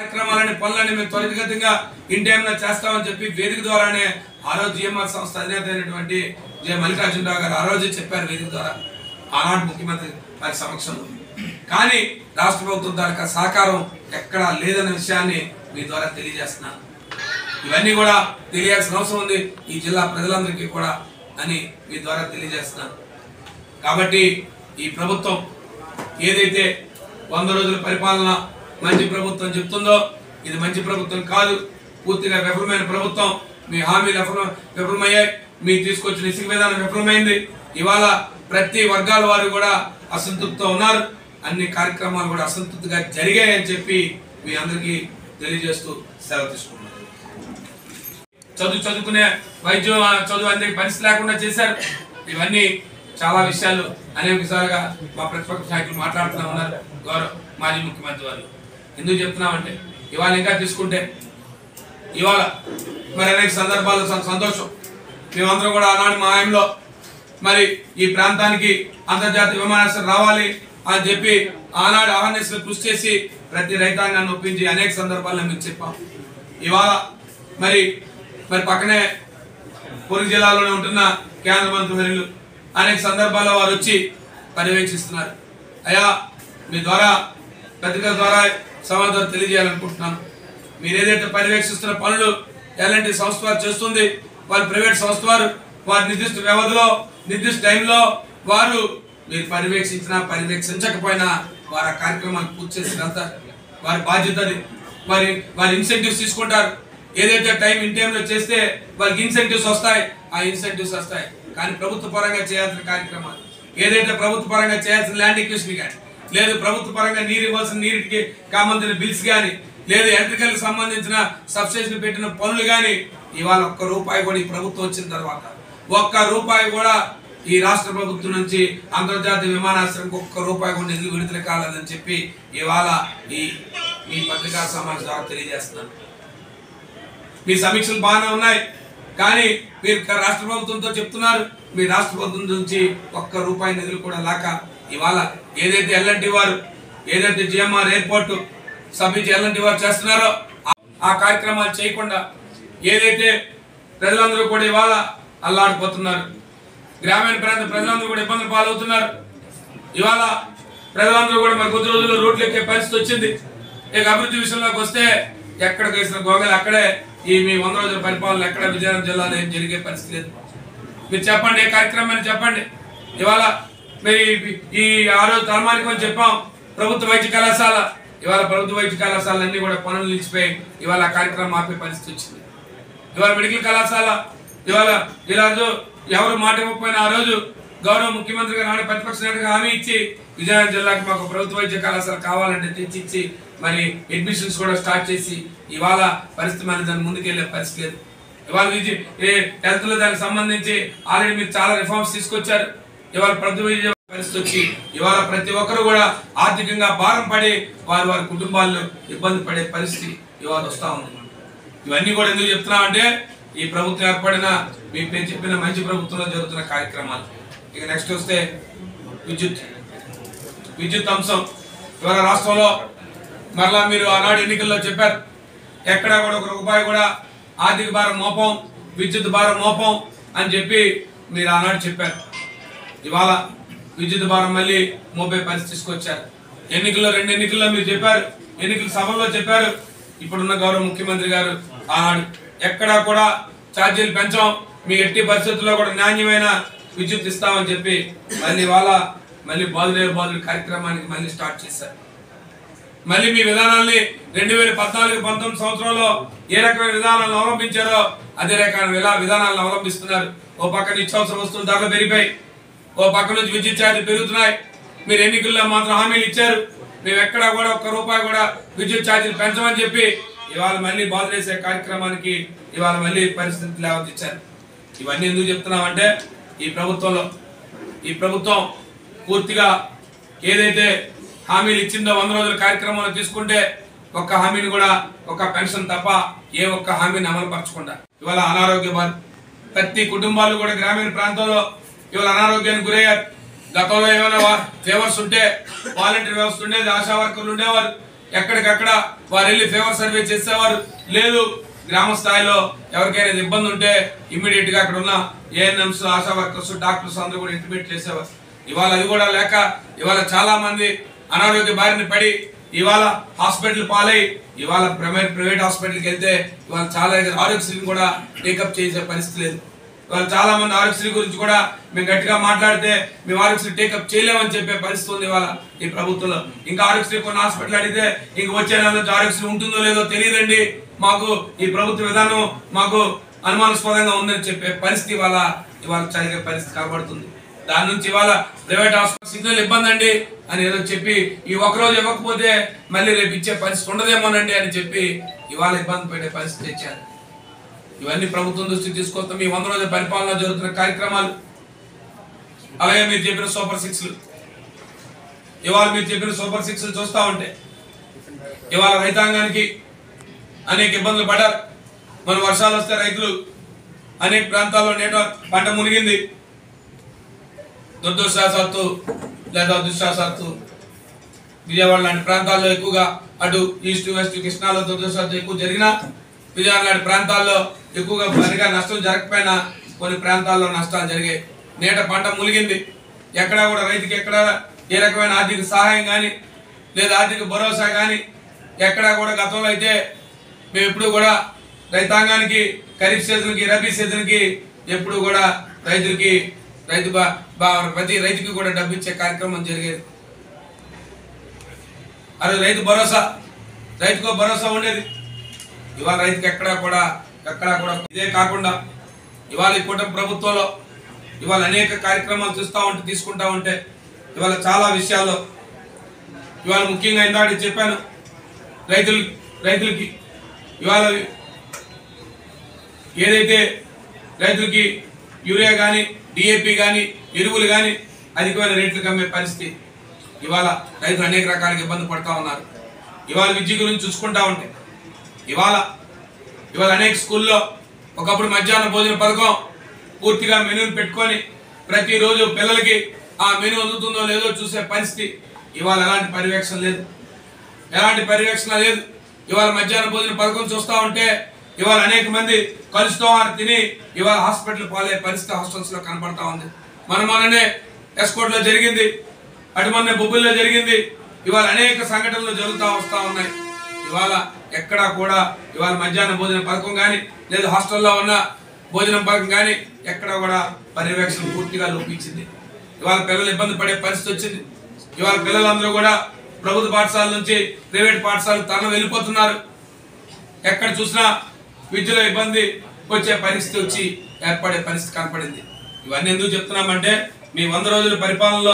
కార్యక్రమాలని పనులని మేము త్వరితగతిగా ఇన్ టైంలో చేస్తామని చెప్పి వేదిక ద్వారానే ఆ రోజు జిఎంఆర్ సంస్థ అధినేత అయినటువంటి జె మల్లికార్జునరావు గారు ఆ రోజు చెప్పారు వేదిక ద్వారా ఆనాడు ముఖ్యమంత్రి వారి సమక్షంలో. కానీ రాష్ట్ర ప్రభుత్వం తాలూకా సహకారం ఎక్కడా లేదన్న విషయాన్ని మీ ద్వారా తెలియజేస్తున్నాను. ఇవన్నీ కూడా తెలియాల్సిన అవసరం ఉంది ఈ జిల్లా ప్రజలందరికీ కూడా అని మీ ద్వారా తెలియజేస్తున్నాను. కాబట్టి ఈ ప్రభుత్వం ఏదైతే 100 రోజుల పరిపాలన మంచి ప్రభుత్వం చెప్తుందో ఇది మంచి ప్రభుత్వం కాదు, పూర్తిగా విఫలమైన ప్రభుత్వం. మీ హామీలు విఫలమయ్యాయి, మీరు తీసుకొచ్చిన ఇసుక విధానం విఫలమైంది. ఇవాళ ప్రతి వర్గాల వారు కూడా అసంతృప్తితో ఉన్నారు, అన్ని కార్యక్రమాలు కూడా అసంతృప్తిగా జరిగాయని చెప్పి మీ అందరికీ తెలియజేస్తూ సెలవు తీసుకున్నాను. చదువుకునే వైద్యం చదువు అనే పరిస్థితి లేకుండా చేశారు. ఇవన్నీ చాలా విషయాలు అనేక విషయాలుగా మా ప్రతిపక్ష నాయకులు మాట్లాడుతూ ఉన్నారు. గౌరవ మాజీ ముఖ్యమంత్రి వారు ఎందుకు చెప్తున్నామంటే ఇవాళ ఇంకా తీసుకుంటే ఇవాళ మరి అనేక సందర్భాలు సంతోషం. మేమందరం కూడా ఆనాడు మా ఆయనలో మరి ఈ ప్రాంతానికి అంతర్జాతీయ విమానాశ్రయం రావాలి అని చెప్పి ఆనాడు అవేర్నెస్ కృషి చేసి ప్రతి రైతాంగాన్ని ఒప్పించి అనేక సందర్భాల్లో మీకు చెప్పాం. ఇవాళ మరి పక్కనే పొరుగు జిల్లాలోనే ఉంటున్న కేంద్ర మంత్రివర్యులు అనేక సందర్భాల్లో వారు వచ్చి పర్యవేక్షిస్తున్నారు. అయ్యా మీ ద్వారా పత్రికల ద్వారా సమాధానం తెలియజేయాలనుకుంటున్నాను. మీరు ఏదైతే పర్యవేక్షిస్తున్న పనులు ఎలాంటి సంస్థ వారు చేస్తుంది, వారు ప్రైవేట్ సంస్థ వారు వారి నిర్దిష్ట వ్యవధిలో నిర్దిష్ట టైంలో వారు మీరు పర్యవేక్షించినా పర్యవేక్షించకపోయినా వారు ఆ కార్యక్రమాలు పూర్తి చేసినంత వారి బాధ్యతది. వారి ఇన్సెంటివ్స్ తీసుకుంటారు. ఏదైతే టైం ఇన్ టైంలో చేస్తే వాళ్ళకి ఇన్సెంటివ్స్ వస్తాయి, ఆ ఇన్సెంటివ్స్ వస్తాయి. కానీ ప్రభుత్వ పరంగా చేయాల్సిన కార్యక్రమాలు ఏదైతే ప్రభుత్వ పరంగా చేయాల్సిన ల్యాండ్ ఎక్విజిషన్ కానీ లేదు, ప్రభుత్వ పరంగా నీరు ఇవ్వాల్సిన నీటికి కావాల్సిన బిల్స్ కానీ లేదు, ఎలక్ట్రికల్ సంబంధించిన సబ్స్టేషన్ పెట్టిన పనులు కానీ ఇవాళ ఒక్క రూపాయి కూడా ఈ ప్రభుత్వం వచ్చిన తర్వాత ఒక్క రూపాయి కూడా ఈ రాష్ట్ర ప్రభుత్వం నుంచి అంతర్జాతీయ విమానాశ్రయంకి ఒక్క రూపాయి కూడా నిధులు విడుదల కాలేదని చెప్పి ఇవాళ ఈ పత్రికా సమావేశం ద్వారా తెలియజేస్తున్నాను. మీ సమీక్షలు బాగానే ఉన్నాయి, కానీ మీరు రాష్ట్ర ప్రభుత్వంతో చెప్తున్నారు, మీ రాష్ట్ర ప్రభుత్వం నుంచి ఒక్క రూపాయి నిధులు కూడా లేక ఇవాళ ఏదైతే ఎల్ఎన్టీ వారు ఏదైతే జిఎంఆర్ ఎయిర్పోర్ట్ సబ్మిట్ ఎల్ఎన్టీ వారు చేస్తున్నారో ఆ కార్యక్రమాలు చేయకుండా ఏదైతే ప్రజలందరూ కూడా ఇవాళ అల్లాడిపోతున్నారు, గ్రామీణ ప్రాంత ప్రజలందరూ కూడా ఇబ్బందులు పాలవుతున్నారు. ఇవాళ ప్రజలందరూ కూడా మరి కొద్ది రోజుల్లో రోడ్లు ఎక్కే పరిస్థితి వచ్చింది. ఇక అభివృద్ధి విషయంలోకి వస్తే ఎక్కడికి వేసిన గోగలు అక్కడే. ఈ మీ 100 రోజుల పరిపాలన ఎక్కడ విజయనగరం జిల్లాలో ఏం జరిగే పరిస్థితి లేదు. మీరు చెప్పండి, ఏ కార్యక్రమాన్ని చెప్పండి. ఇవాళ మరి ఈ ఆ రోజు తలమానికం చెప్పాం ప్రభుత్వ వైద్య కళాశాల, ఇవాళ ప్రభుత్వ వైద్య కళాశాలన్నీ కూడా పనులు నిలిచిపోయి ఇవాళ ఆ కార్యక్రమం ఆపే పరిస్థితి వచ్చింది. ఇవాళ మెడికల్ కళాశాల ఇవాళ ఈరోజు ఎవరు మాట ఇవ్వకపోయినా ఆ రోజు గౌరవ ముఖ్యమంత్రి గారు నాడు ప్రతిపక్ష నేతగా హామీ ఇచ్చి విజయనగరం జిల్లాకి మాకు ప్రభుత్వ వైద్య కళాశాల కావాలంటే తెచ్చిచ్చి మరి అడ్మిషన్స్ కూడా స్టార్ట్ చేసి ఇవాళ పరిస్థితి మన దాన్ని ముందుకెళ్లే పరిస్థితి లేదు. ఇవాళ హెల్త్ లో దానికి సంబంధించి ఆల్రెడీ మీరు చాలా రిఫార్మ్స్ తీసుకొచ్చారు. ఇవాళ ప్రభుత్వ వైద్య పరిస్థితి వచ్చి ఇవాళ ప్రతి ఒక్కరు కూడా ఆర్థికంగా భారం పడి వారి కుటుంబాల్లో ఇబ్బంది పడే పరిస్థితి ఇవాళ వస్తా ఉంది. ఇవన్నీ కూడా ఎందుకు చెప్తున్నామంటే ఈ ప్రభుత్వం ఏర్పడిన మీ పేరు చెప్పిన మంచి ప్రభుత్వంలో జరుగుతున్న కార్యక్రమాలు. ఇక నెక్స్ట్ వస్తే విద్యుత్ అంశం. ఇవాళ రాష్ట్రంలో మరలా మీరు ఆనాడు ఎన్నికల్లో చెప్పారు ఎక్కడా కూడా ఒక రూపాయి కూడా ఆర్థిక భారం మోపం, విద్యుత్ భారం మోపం అని చెప్పి మీరు ఆనాడు చెప్పారు. ఇవాళ విద్యుత్ భారం మళ్ళీ మోపే పరిస్థితి తీసుకొచ్చారు. ఎన్నికల్లో 2 ఎన్నికల్లో మీరు చెప్పారు, ఎన్నికల సభల్లో చెప్పారు. ఇప్పుడున్న గౌరవ ముఖ్యమంత్రి గారు ఆనాడు ఎక్కడా కూడా ఛార్జీలు పెంచాం, మీ ఎట్టి పరిస్థితుల్లో కూడా నాణ్యమైన విద్యుత్ ఇస్తామని చెప్పి మళ్ళీ ఇవాళ మళ్ళీ బాదులు కార్యక్రమానికి మళ్ళీ స్టార్ట్ చేశారు. మళ్ళీ మీ విధానాల్ని 2014-19 సంవత్సరంలో ఏ రకమైన విధానాలను అవలంబించారో అదే రకమైన విధానాలను అవలంబిస్తున్నారు. ఓ పక్క నిత్యావసర వస్తువుల ధరలు పెరిగిపోయి, ఓ పక్క నుంచి విద్యుత్ ఛార్జీలు పెరుగుతున్నాయి. మీరు ఎన్నికల్లో మాత్రం హామీలు ఇచ్చారు, మేము ఎక్కడా కూడా ఒక్క రూపాయి కూడా విద్యుత్ ఛార్జీలు పెంచమని చెప్పి ఇవాళ మళ్ళీ బాధలేసే కార్యక్రమానికి ఇవాళ మళ్ళీ పరిస్థితులు లేవతిచ్చారు. ఇవన్నీ ఎందుకు చెప్తున్నామంటే ఈ ప్రభుత్వం పూర్తిగా ఏదైతే హామీలు ఇచ్చిందో 100 రోజుల కార్యక్రమంలో తీసుకుంటే ఒక్క హామీని కూడా ఒక పెన్షన్ తప్ప ఏ ఒక్క హామీని అమలు పరచకుండా ఇవాళ అనారోగ్య బాధ ప్రతి కుటుంబాలు కూడా గ్రామీణ ప్రాంతంలో ఇవాళ అనారోగ్యానికి గురయ్యారు. గతంలో ఏమైనా ఫేవర్స్ ఉంటే వాలంటీర్ వ్యవస్థ ఉండేది, ఆశా వర్కర్లు ఉండేవారు. ఎక్కడికక్కడ వారు వెళ్ళి ఫేవర్ సర్వే చేసేవారు. లేదు గ్రామ స్థాయిలో ఎవరికైనా ఇబ్బంది ఉంటే ఇమ్మీడియట్ గా అక్కడ ఉన్న ఏఎన్ఎంస్, ఆశా వర్కర్స్, డాక్టర్స్ అందరూ కూడా ఇంటిమేట్ చేసేవారు. ఇవాళ అది కూడా లేక ఇవాళ చాలా మంది అనారోగ్య బారిన పడి ఇవాళ హాస్పిటల్ పాలై ఇవాళ ప్రైవేట్ హాస్పిటల్కి వెళ్తే ఇవాళ చాలా ఆరోగ్యశ్రీని కూడా టేకప్ చేసే పరిస్థితి లేదు. ఇవాళ చాలా మంది ఆరోగ్యశ్రీ గురించి కూడా మేము గట్టిగా మాట్లాడితే మేము ఆరోగ్యశ్రీ టేకప్ చేయలేమని చెప్పే పరిస్థితి ఉంది ఇవాళ ఈ ప్రభుత్వంలో. ఇంకా ఆరోగ్యశ్రీ కొన్ని హాస్పిటల్ అడిగితే ఇంక వచ్చే నెల నుంచి ఆరోగ్యశ్రీ ఉంటుందో లేదో తెలియదండి, మాకు ఈ ప్రభుత్వ విధానం మాకు అనుమానాస్పదంగా ఉందని చెప్పే పరిస్థితి ఇవాళ జరిగే పరిస్థితి కనబడుతుంది. దాని నుంచి ఇవాళ ప్రైవేట్ హాస్పిటల్ సిగ్నల్ ఇబ్బంది అండి అని ఏదో చెప్పి ఈ ఒక్కరోజు ఇవ్వకపోతే మళ్ళీ రేపు ఇచ్చే పరిస్థితి ఉండదేమోనండి అని చెప్పి ఇవాళ ఇబ్బంది పెట్టే పరిస్థితి తెచ్చారు. ఇవన్నీ ప్రభుత్వం దృష్టికి తీసుకొస్తాం. ఈ 100 రోజుల పరిపాలన జరుగుతున్న కార్యక్రమాలు, అలాగే మీరు చెప్పిన సూపర్ 6లు, ఇవాళ మీరు చెప్పిన సూపర్ 6లు చూస్తూ ఉంటే ఇవాళ రైతాంగానికి అనేక ఇబ్బందులు పడ్డారు. మన వర్షాలు వస్తే రైతులు అనేక ప్రాంతాల్లో నేట పంట మునిగింది. దురదృష్టవశాత్తు లేదా అదృష్టవశాత్తు విజయవాడ లాంటి ప్రాంతాల్లో ఎక్కువగా అటు ఈస్ట్ వెస్ట్ కృష్ణాలో దురదృష్టవశాత్తు ఎక్కువ జరిగినా విజయవాడ లాంటి ప్రాంతాల్లో ఎక్కువగా పనిగా నష్టం జరగకపోయినా కొన్ని ప్రాంతాల్లో నష్టాలు జరిగాయి. నేట పంట మునిగింది. ఎక్కడా కూడా రైతుకి ఎక్కడ ఏ రకమైన ఆర్థిక సహాయం కానీ లేదా ఆర్థిక భరోసా కానీ ఎక్కడా కూడా గతంలో అయితే మేము ఎప్పుడు కూడా రైతాంగానికి ఖరీఫ్ సీజన్కి రబీ సీజన్కి ఎప్పుడు కూడా ప్రతి రైతుకి కూడా డబ్బు ఇచ్చే కార్యక్రమం జరిగేది. అది రైతుకో భరోసా ఉండేది. ఇవాళ రైతుకి ఎక్కడా కూడా ఇదే కాకుండా ఇవాళ ఈ కూటమి ప్రభుత్వంలో ఇవాళ అనేక కార్యక్రమాలు తీసుకుంటా ఉంటే ఇవాళ చాలా విషయాల్లో ఇవాళ ముఖ్యంగా ఇందాక చెప్పాను, రైతులకి ఇవాళ ఏదైతే రైతులకి యూరియా కానీ డిఏపి కానీ ఎరువులు కానీ అధికమైన రేట్లకు అమ్మే పరిస్థితి ఇవాళ రైతులు అనేక రకాలుగా ఇబ్బంది పడుతూ ఉన్నారు. ఇవాళ విద్య గురించి చూసుకుంటా ఉంటే ఇవాళ అనేక స్కూల్లో ఒకప్పుడు మధ్యాహ్న భోజన పథకం పూర్తిగా మెనూని పెట్టుకొని ప్రతిరోజు పిల్లలకి ఆ మెనూ అందుతుందో లేదో చూసే పరిస్థితి ఇవాళ ఎలాంటి పర్యవేక్షణ లేదు. ఇవాళ మధ్యాహ్న భోజన పథకం చూస్తూ ఉంటే ఇవాళ అనేక మంది కలుస్తూ తిని ఇవాళ హాస్పిటల్ పాలే పరిస్థితి హాస్టల్స్ లో కనపడతా ఉంది. మొన్ననే ఎస్కోట్ లో జరిగింది, అటుమొన్న బొబ్బుల్లో జరిగింది. ఇవాళ అనేక సంఘటనలు వస్తూ ఉన్నాయి. ఇవాళ ఎక్కడా కూడా ఇవాళ మధ్యాహ్న భోజన పథకం కానీ లేదా హాస్టల్లో ఉన్న భోజనం పథకం కానీ ఎక్కడా కూడా పర్యవేక్షణ పూర్తిగా లోపించింది. ఇవాళ పిల్లలు ఇబ్బంది పడే పరిస్థితి వచ్చింది. ఇవాళ పిల్లలందరూ కూడా ప్రభుత్వ పాఠశాల నుంచి ప్రైవేట్ పాఠశాలకు తరలి వెళ్ళిపోతున్నారు. ఎక్కడ చూసినా విద్యలో ఇబ్బంది వచ్చే పరిస్థితి ఏర్పడే పరిస్థితి కనపడింది. ఇవన్నీ ఎందుకు చెప్తున్నామంటే మీ 100 రోజుల పరిపాలనలో